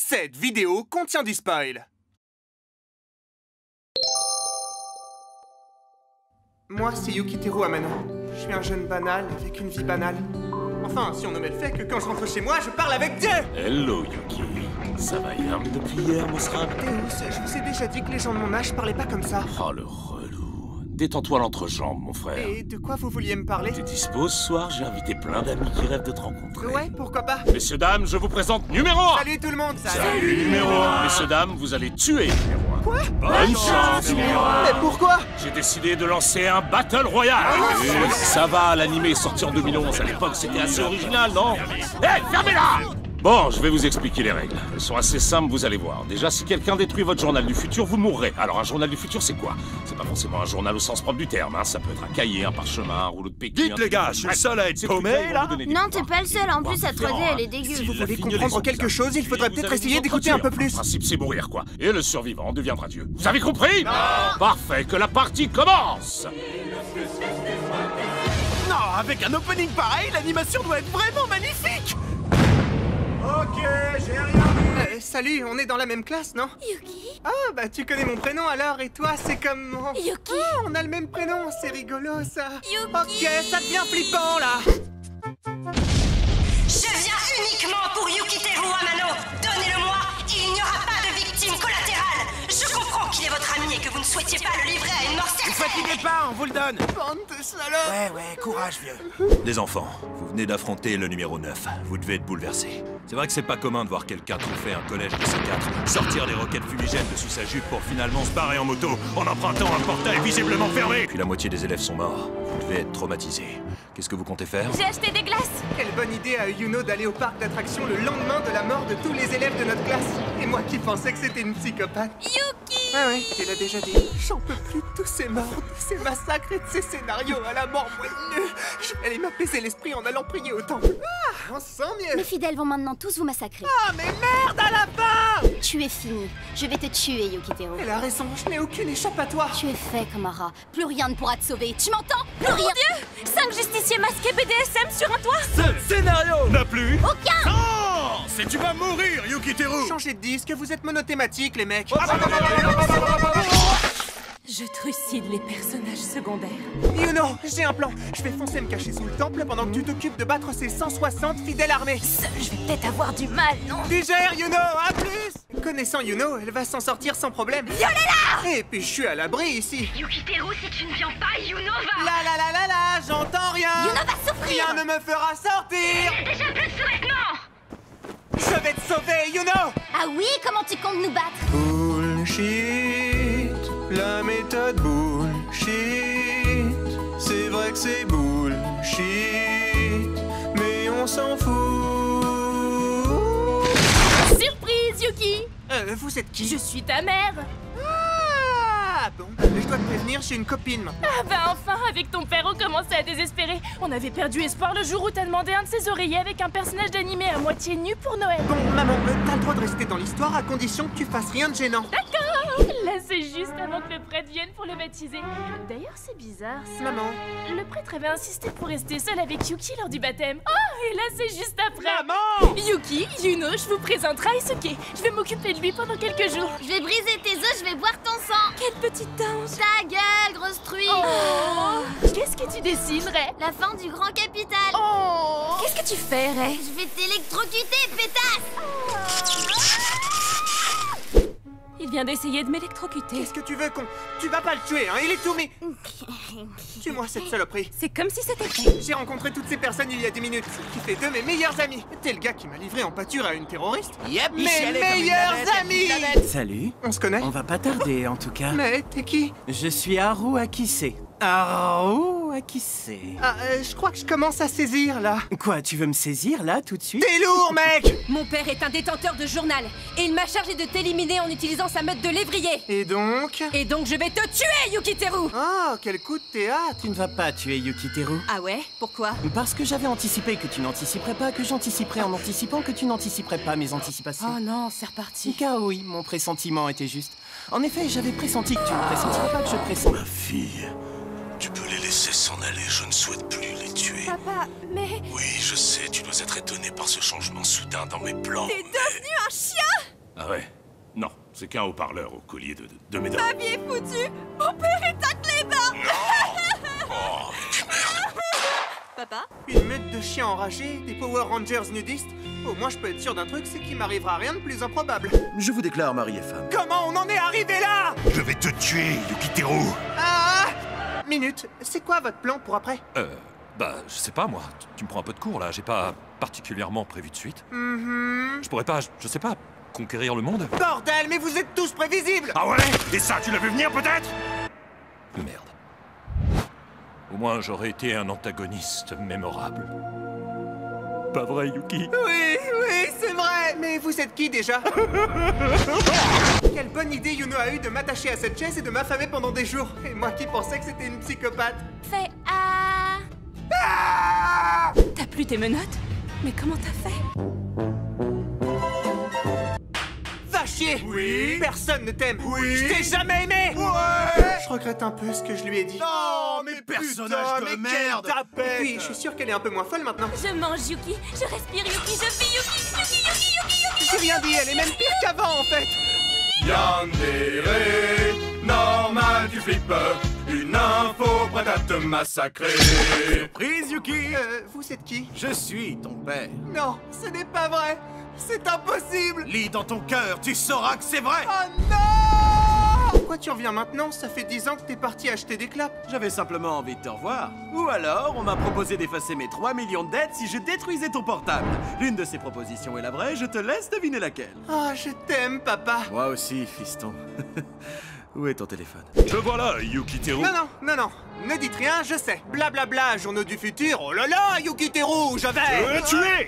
Cette vidéo contient du spoil. Moi, c'est Yukiteru Amano. Je suis un jeune banal avec une vie banale. Enfin, si on nommait le fait que quand je rentre chez moi, je parle avec Dieu. Hello, Yuki. Ça va bien depuis hier, mon srab? Théos, je vous ai déjà dit que les gens de mon âge parlaient pas comme ça. Oh, le relou. Détends-toi l'entrejambe, mon frère. Et de quoi vous vouliez me parler? T'es dispo ce soir? J'ai invité plein d'amis qui rêvent de te rencontrer. Ouais, pourquoi pas. Messieurs, dames, je vous présente numéro 1. Salut tout le monde. Salut, numéro 1. Messieurs, dames, vous allez tuer numéro 1. Quoi? Bonne chance, numéro 1. Mais pourquoi? J'ai décidé de lancer un Battle Royale. Ça va, l'anime est sorti en 2011. À l'époque, c'était assez original, non? Hé, fermez-la! Bon, je vais vous expliquer les règles. Elles sont assez simples, vous allez voir. Déjà, si quelqu'un détruit votre journal du futur, vous mourrez. Alors, un journal du futur, c'est quoi? C'est pas forcément un journal au sens propre du terme, hein. Ça peut être un cahier, un parchemin, un rouleau de PQ... Dites les gars, je suis le seul à être paumé, là? Non, t'es pas le seul. En plus, cette 3D, elle est dégueu. Si vous voulez comprendre quelque chose, il faudrait peut-être essayer d'écouter un peu plus. Le principe, c'est mourir, quoi. Et le survivant deviendra Dieu. Vous avez compris? Non. Parfait, que la partie commence. Non, avec un opening pareil, l'animation doit être vraiment magnifique. Ok, j'ai rien vu. Salut, on est dans la même classe, non? Yuki? Ah, bah tu connais mon prénom alors, et toi, c'est comme... Yuki? Ah, on a le même prénom, c'est rigolo ça. Yuki? Ok, ça devient flippant là. Je viens uniquement pour Yukiteru Amano. Donnez-le-moi, il n'y aura pas de victime collatérale. Je comprends qu'il est votre ami et que vous ne souhaitiez pas le livrer à une mort certaine. Vous fatiguez pas, on vous le donne. Bande de salopes. Ouais, courage, vieux. Les enfants, vous venez d'affronter le numéro 9. Vous devez être bouleversés. C'est vrai que c'est pas commun de voir quelqu'un trouver un collège de C4, sortir des roquettes fumigènes de sous sa jupe pour finalement se barrer en moto en empruntant un portail visiblement fermé. Puis la moitié des élèves sont morts. Vous devez être traumatisés. Qu'est-ce que vous comptez faire? J'ai acheté des glaces. Quelle bonne idée a eu Yuno d'aller au parc d'attractions le lendemain de la mort de tous les élèves de notre classe. Et moi qui pensais que c'était une psychopathe. Yuki! Ouais, tu l'as déjà dit. J'en peux plus de tous ces morts, de ces massacres et de ces scénarios à la mort moelleux. Je vais aller m'apaiser l'esprit en allant prier au temple. Ah, on se sent mieux. Les fidèles vont maintenant tous vous massacrer. Ah, mais merde à la fin! Tu es fini. Je vais te tuer, Yukiteru. Elle a raison, je n'ai aucune échappatoire. Tu es fait comme un rat. Plus rien ne pourra te sauver. Tu m'entends? Plus rien. Mon Dieu! 5 justiciers masqués BDSM sur un toit? Ce scénario n'a plus Aucun! non. C'est tu vas mourir, Yukiteru. Changez de disque, vous êtes monothématiques, les mecs. Je trucide les personnages secondaires. Yuno, j'ai un plan. Je vais foncer me cacher sous le temple pendant que tu t'occupes de battre ces 160 fidèles armés. Seul, je vais peut-être avoir du mal, non? Tu gères, Yuno, à plus! Connaissant Yuno, elle va s'en sortir sans problème. Violez-la! Et puis je suis à l'abri ici. Yukiteru, si tu ne viens pas, Yuno va... La, j'entends rien. Yuno va souffrir. Rien ne me fera sortir. Déjà plus de sous-vêtements. Je vais te sauver, Yuno. Ah oui? Comment tu comptes nous battre? Bullshit, la méthode bullshit. C'est vrai que c'est bullshit, mais on s'en fout. Surprise, Yuki! Vous êtes qui? Je suis ta mère! Ah bon, je dois te prévenir, j'ai une copine maintenant. Ah bah enfin, avec ton père, on commençait à désespérer. On avait perdu espoir le jour où t'as demandé un de ses oreillers avec un personnage d'animé à moitié nu pour Noël. Bon, maman, t'as le droit de rester dans l'histoire à condition que tu fasses rien de gênant. D'accord! Là, c'est juste avant que le prêtre vienne pour le baptiser. D'ailleurs, c'est bizarre, ça. Maman. Le prêtre avait insisté pour rester seul avec Yuki lors du baptême. Oh, et là, c'est juste après. Maman! Yuki, Yuno, je vous présente Raisuke. Je vais m'occuper de lui pendant quelques jours. Je vais briser tes os, je vais boire ton sang. Quelle petite ange! Ta gueule, grosse truie. Oh. Qu'est-ce que tu dessinerais? La fin du grand capital. Oh. Qu'est-ce que tu fais, Ray? Je vais t'électrocuter, pétasse. Il vient d'essayer de m'électrocuter. Qu'est-ce que tu veux qu'on... Tu vas pas le tuer, hein, il est tout, mais... Tue-moi cette saloperie. C'est comme si c'était fait. J'ai rencontré toutes ces personnes il y a 10 minutes, qui fait d'eux mes meilleurs amis. T'es le gars qui m'a livré en pâture à une terroriste. Yep, Mes meilleurs amis! Salut, On se connaît? on va pas tarder en tout cas. Mais t'es qui? Je suis Haru Akise. Haru Akise. Ah, je crois que je commence à saisir, là. Quoi, tu veux me saisir là tout de suite? T'es lourd, mec! Mon père est un détenteur de journal et il m'a chargé de t'éliminer en utilisant sa meute de lévrier. Et donc? Et donc je vais te tuer, Yukiteru! Oh, quel coup de théâtre! Tu ne vas pas tuer Yukiteru. Ah ouais? Pourquoi? Parce que j'avais anticipé que tu n'anticiperais pas, que j'anticiperais en anticipant que tu n'anticiperais pas mes anticipations. Oh non, c'est reparti. Car oui, mon pressentiment était juste. En effet, j'avais pressenti que tu ne pressentirais pas que je pressens. Ma fille, tu peux les laisser s'en aller, je ne souhaite plus les tuer. Papa, mais... Oui, je sais, tu dois être étonné par ce changement soudain dans mes plans. T'es devenu un chien! Ah ouais? Non, c'est qu'un haut-parleur au collier de médailles. Ma vie est foutue. Mon père est à Cléba. Papa? Une meute de chiens enragés, des Power Rangers nudistes. Au moins, je peux être sûr d'un truc, c'est qu'il m'arrivera rien de plus improbable. Je vous déclare mari et femme. Comment on en est arrivé là? Je vais te tuer, Yukiteru. Ah! Minute, c'est quoi votre plan pour après? Bah, je sais pas, moi. Tu me prends un peu de cours, là. J'ai pas particulièrement prévu de suite. Je pourrais pas, je sais pas, conquérir le monde? Bordel, mais vous êtes tous prévisibles! Ah ouais? Et ça, tu l'as vu venir, peut-être? Merde. Au moins, j'aurais été un antagoniste mémorable. Pas vrai, Yuki? Oui, c'est vrai! Mais vous êtes qui déjà? Quelle bonne idée Yuno a eu de m'attacher à cette chaise et de m'affamer pendant des jours. Et moi qui pensais que c'était une psychopathe. Fais ah. T'as plus tes menottes? Mais comment t'as fait? Va chier! Oui? Personne ne t'aime! Oui? Je t'ai jamais aimé! Ouais! Je regrette un peu ce que je lui ai dit. Non, mais personnage de merde! Et puis, je suis sûr qu'elle est un peu moins folle maintenant. Je mange Yuki, je respire Yuki, je vis Yuki. J'ai rien dit, elle est même pire qu'avant en fait! Yandere, normal tu flippes, une info prête à te massacrer. Surprise, Yuki! Vous êtes qui? Je suis ton père. Non, ce n'est pas vrai! C'est impossible! Lis dans ton cœur, tu sauras que c'est vrai! Oh non! Pourquoi tu reviens maintenant? Ça fait 10 ans que t'es parti acheter des clopes. J'avais simplement envie de te revoir. Ou alors, on m'a proposé d'effacer mes 3 millions de dettes si je détruisais ton portable. L'une de ces propositions est la vraie, je te laisse deviner laquelle. Ah, je t'aime, papa. Moi aussi, fiston. Où est ton téléphone? Je vois là, Yukiteru. Non, ne dites rien, je sais. Blablabla, journaux du futur. Oh là là, Yukiteru, je vais... tuer!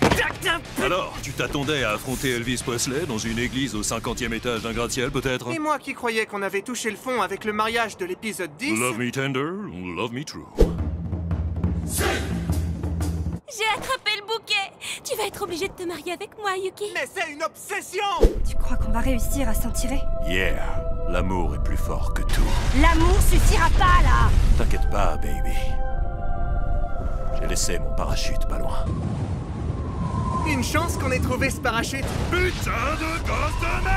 Alors, tu t'attendais à affronter Elvis Presley dans une église au 50e étage d'un gratte-ciel, peut-être? Et moi qui croyais qu'on avait touché le fond avec le mariage de l'épisode 10... Love me tender, love me true. J'ai attrapé le bouquet. Tu vas être obligé de te marier avec moi, Yuki. Mais c'est une obsession! Tu crois qu'on va réussir à s'en tirer? Yeah, l'amour est plus fort que tout. L'amour suffira pas, là! T'inquiète pas, baby. J'ai laissé mon parachute pas loin. Une chance qu'on ait trouvé ce parachute. Putain de gosse de merde!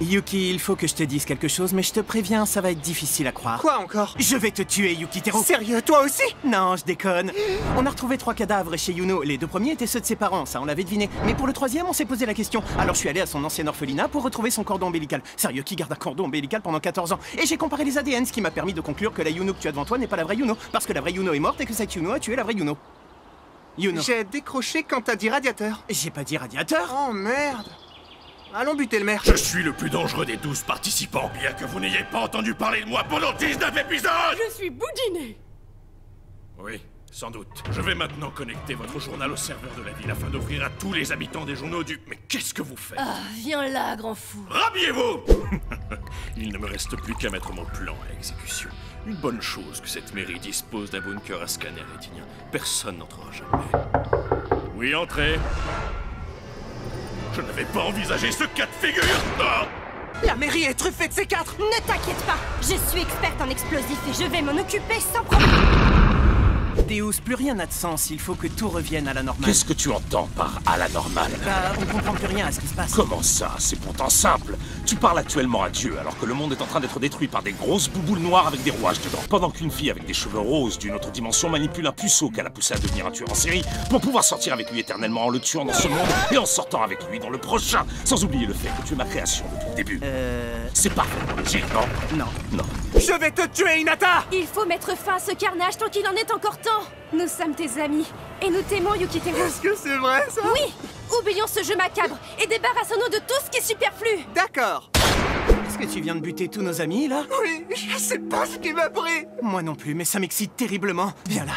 Yuki, il faut que je te dise quelque chose, mais je te préviens, ça va être difficile à croire. Quoi encore? Je vais te tuer, Yukiteru. Sérieux, toi aussi? Non, je déconne. On a retrouvé 3 cadavres chez Yuno. Les 2 premiers étaient ceux de ses parents, ça on l'avait deviné. Mais pour le 3e, on s'est posé la question. Alors je suis allé à son ancien orphelinat pour retrouver son cordon ombilical. Sérieux, qui garde un cordon ombilical pendant 14 ans? Et j'ai comparé les ADN, ce qui m'a permis de conclure que la Yuno que tu as devant toi n'est pas la vraie Yuno. Parce que la vraie Yuno est morte et que cette Yuno a tué la vraie Yuno. Yuno. J'ai décroché quand t'as dit radiateur. J'ai pas dit radiateur. Oh merde. Allons buter le maire. Je suis le plus dangereux des 12 participants, bien que vous n'ayez pas entendu parler de moi pendant 19 épisodes! Je suis boudiné. Oui, sans doute. Je vais maintenant connecter votre journal au serveur de la ville afin d'offrir à tous les habitants des journaux du... Mais qu'est-ce que vous faites? Ah, viens là, grand fou. Rhabillez-vous! Il ne me reste plus qu'à mettre mon plan à exécution. Une bonne chose que cette mairie dispose d'un bunker à scanner rétinien. Personne n'entrera jamais. Oui, entrez. Je n'avais pas envisagé ce cas de figure! Oh! La mairie est truffée de ces 4. Ne t'inquiète pas, je suis experte en explosifs et je vais m'en occuper sans problème. Deus, plus rien n'a de sens, il faut que tout revienne à la normale. Qu'est-ce que tu entends par à la normale? Bah, on comprend plus rien à ce qui se passe. Comment ça? C'est pourtant simple. Tu parles actuellement à Dieu alors que le monde est en train d'être détruit par des grosses bouboules noires avec des rouages dedans. Pendant qu'une fille avec des cheveux roses d'une autre dimension manipule un puceau qu'elle a poussé à devenir un tueur en série pour pouvoir sortir avec lui éternellement en le tuant dans ce monde et en sortant avec lui dans le prochain. Sans oublier le fait que tu es ma création depuis le début. C'est parfaitement logique, non? Non. Non. Je vais te tuer, Hinata! Il faut mettre fin à ce carnage tant qu'il en est encore temps. Nous sommes tes amis et nous t'aimons, Yukiteru. Est-ce que c'est vrai, ça? Oui, oublions ce jeu macabre et débarrassons-nous de tout ce qui est superflu. D'accord. Est-ce que tu viens de buter tous nos amis, là? Oui, je sais pas ce qui m'a pris. Moi non plus, mais ça m'excite terriblement. Viens là.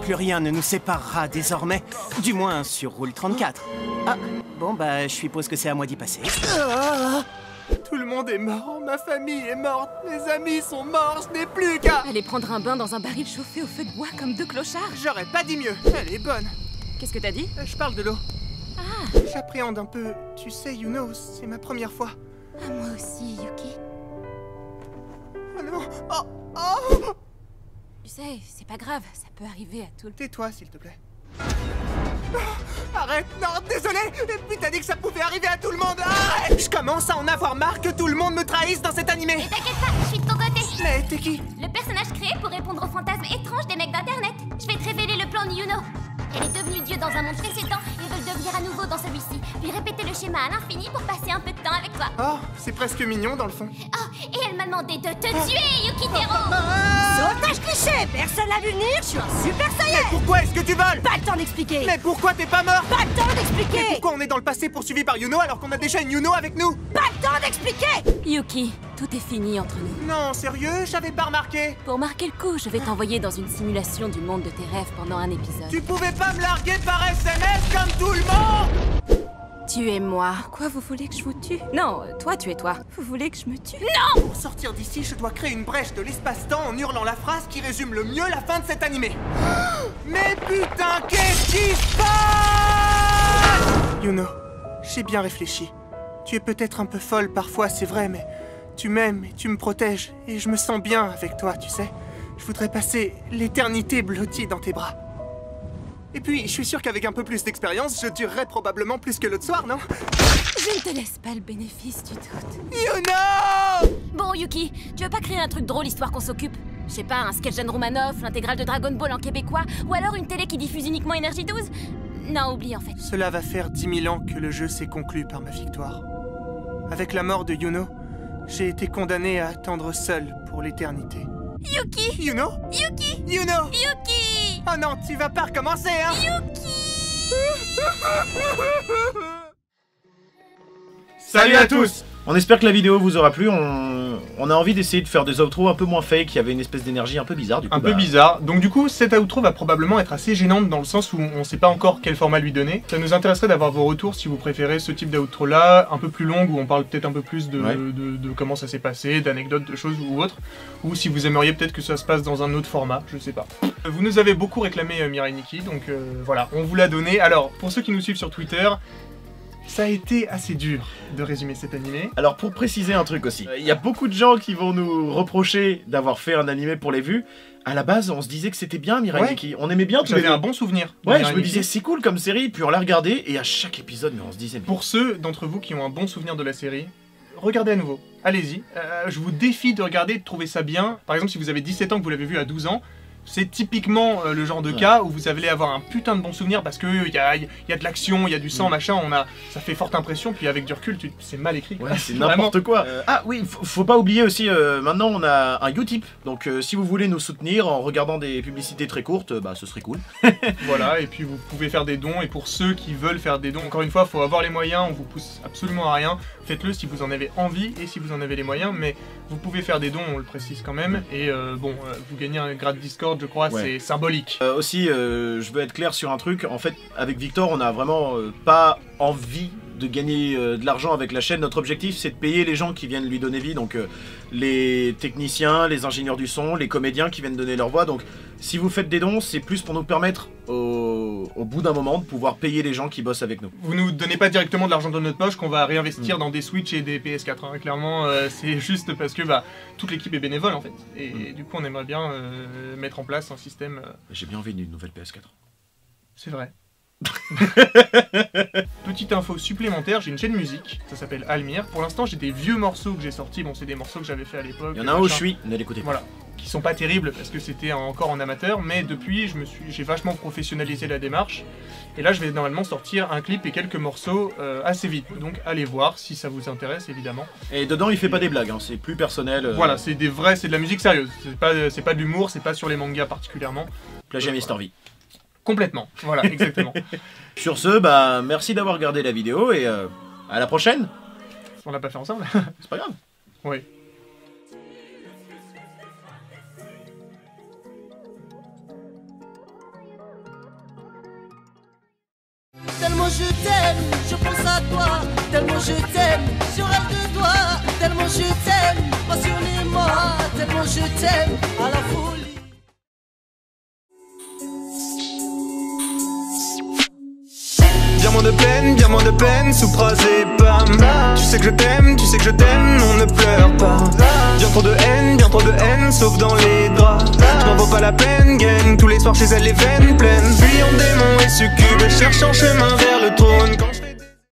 Plus rien ne nous séparera désormais. Du moins sur Roule 34. Ah, bon bah, je suppose que c'est à moi d'y passer. Tout le monde est mort, ma famille est morte, mes amis sont morts, je n'ai plus qu'à... Aller prendre un bain dans un baril chauffé au feu de bois comme 2 clochards. J'aurais pas dit mieux, elle est bonne. Qu'est-ce que t'as dit? Je parle de l'eau. Ah. J'appréhende un peu, tu sais, Yuno, c'est ma première fois. À moi aussi, Yuki. Oh non, oh. Tu sais, c'est pas grave, ça peut arriver à tout le... Tais-toi, s'il te plaît. Arrête, non, désolé. Et puis t'as dit que ça pouvait arriver à tout le monde. Arrête. Je commence à en avoir marre que tout le monde me trahisse dans cet animé. Mais t'inquiète pas, je suis de ton côté. Mais t'es qui? Le personnage créé pour répondre aux fantasmes étranges des mecs d'internet. Je vais te révéler le plan de Yuno. Elle est devenue dieu dans un monde précédent et veut le devenir à nouveau dans celui-ci. Puis répéter le schéma à l'infini pour passer un peu de temps avec toi. Oh, c'est presque mignon dans le fond. Oh, et elle m'a demandé de te tuer, Yukiteru. Sautage cliché. Personne l'a vu venir. Je suis un super saiyan. Mais pourquoi est-ce que tu voles? Pas le temps d'expliquer. Mais pourquoi t'es pas mort? Pas le temps d'expliquer. Mais pourquoi on est dans le passé poursuivi par Yuno alors qu'on a déjà une Yuno avec nous? Pas le temps d'expliquer. Yuki, tout est fini entre nous. Non, sérieux, j'avais pas remarqué. Pour marquer le coup, je vais t'envoyer dans une simulation du monde de tes rêves pendant un épisode. Tu pouvais pas me larguer par SMS comme tout le monde? Tuez-moi. Quoi, vous voulez que je vous tue? Non, toi, tu es toi. Vous voulez que je me tue? Non! Pour sortir d'ici, je dois créer une brèche de l'espace-temps en hurlant la phrase qui résume le mieux la fin de cet animé. Mais putain, qu'est-ce qui se passe? Yuno, j'ai bien réfléchi. Tu es peut-être un peu folle parfois, c'est vrai, mais tu m'aimes et tu me protèges. Et je me sens bien avec toi, tu sais. Je voudrais passer l'éternité blottie dans tes bras. Et puis, je suis sûr qu'avec un peu plus d'expérience, je durerais probablement plus que l'autre soir, non? Je ne te laisse pas le bénéfice du doute. Yuno! Bon, Yuki, tu veux pas créer un truc drôle histoire qu'on s'occupe? Je sais pas, un sketch Jeanne Roumanoff, l'intégrale de Dragon Ball en québécois, ou alors une télé qui diffuse uniquement Énergie 12? Non, oublie en fait. Cela va faire 10 000 ans que le jeu s'est conclu par ma victoire. Avec la mort de Yuno, j'ai été condamné à attendre seul pour l'éternité. Yuki! Yuno? Yuki! Yuno! Yuki! Oh non, tu vas pas recommencer, hein? Yuki! Salut à tous! On espère que la vidéo vous aura plu, on a envie d'essayer de faire des outros un peu moins fake, il y avait une espèce d'énergie un peu bizarre du coup. Un peu bizarre, donc du coup cette outro va probablement être assez gênante dans le sens où on sait pas encore quel format lui donner. Ça nous intéresserait d'avoir vos retours si vous préférez ce type d'outro là, un peu plus longue où on parle peut-être un peu plus de comment ça s'est passé, d'anecdotes, de choses ou autres, ou si vous aimeriez peut-être que ça se passe dans un autre format, je sais pas. Vous nous avez beaucoup réclamé Mirai Nikki, donc voilà, on vous l'a donné. Alors pour ceux qui nous suivent sur Twitter, ça a été assez dur de résumer cet animé. Alors pour préciser un truc aussi, il y a beaucoup de gens qui vont nous reprocher d'avoir fait un animé pour les vues. À la base, on se disait que c'était bien Mirai Nikki, on aimait bien. J'avais un bon souvenir. Ouais, je me disais c'est cool comme série, puis on l'a regardé et à chaque épisode, mais on se disait... Pour ceux d'entre vous qui ont un bon souvenir de la série, regardez à nouveau. Allez-y, je vous défie de regarder et de trouver ça bien. Par exemple, si vous avez 17 ans que vous l'avez vu à 12 ans, c'est typiquement le genre de cas où vous allez avoir un putain de bon souvenir parce que y a de l'action, il y a du sang, machin, ça fait forte impression, puis avec du recul, c'est mal écrit. Ouais, c'est n'importe quoi. Ah oui, faut pas oublier aussi, maintenant on a un Utip, donc si vous voulez nous soutenir en regardant des publicités très courtes, bah ce serait cool. Voilà, et puis vous pouvez faire des dons, et pour ceux qui veulent faire des dons, encore une fois, faut avoir les moyens, on vous pousse absolument à rien, faites-le si vous en avez envie et si vous en avez les moyens, mais vous pouvez faire des dons, on le précise quand même, et vous gagnez un grade Discord, je crois, c'est symbolique. Aussi, je veux être clair sur un truc, en fait, avec Victor, on a vraiment pas envie de gagner de l'argent avec la chaîne. Notre objectif, c'est de payer les gens qui viennent lui donner vie, donc les techniciens, les ingénieurs du son, les comédiens qui viennent donner leur voix, donc si vous faites des dons, c'est plus pour nous permettre, au bout d'un moment, de pouvoir payer les gens qui bossent avec nous. Vous nous donnez pas directement de l'argent dans notre poche qu'on va réinvestir dans des Switch et des PS4, hein. Clairement, c'est juste parce que toute l'équipe est bénévole en fait, et du coup on aimerait bien mettre en place un système... J'ai bien envie d'une nouvelle PS4. C'est vrai. Petite info supplémentaire, j'ai une chaîne musique, ça s'appelle Almir. Pour l'instant j'ai des vieux morceaux que j'ai sortis, bon c'est des morceaux que j'avais fait à l'époque. Il y en a un où je suis, ne l'écoutez pas. Voilà, qui sont pas terribles parce que c'était encore en amateur, mais depuis j'ai vachement professionnalisé la démarche. Et là je vais normalement sortir un clip et quelques morceaux assez vite, donc allez voir si ça vous intéresse évidemment. Et dedans il fait pas des blagues, hein, c'est plus personnel. Voilà, c'est de la musique sérieuse, c'est pas de l'humour, c'est pas sur les mangas particulièrement. Plagiat Mister V. Complètement, voilà, exactement. Sur ce, merci d'avoir regardé la vidéo et à la prochaine. On l'a pas fait ensemble. C'est pas grave. Oui. Tellement je t'aime, je pense à toi. Tellement je t'aime, je rêve de toi. Tellement je t'aime, passionnément. Tellement je t'aime, à la folie. Diamant de plaine, diamant de peine, souprazépam. Tu sais que je t'aime, tu sais que je t'aime, on ne pleure pas. Bien trop de haine, sauf dans les draps. Je n'en vaut pas la peine, gang. Tous les soirs chez elle les veines pleines. Puis en démon et succube, cherche en chemin vers le trône. Quand je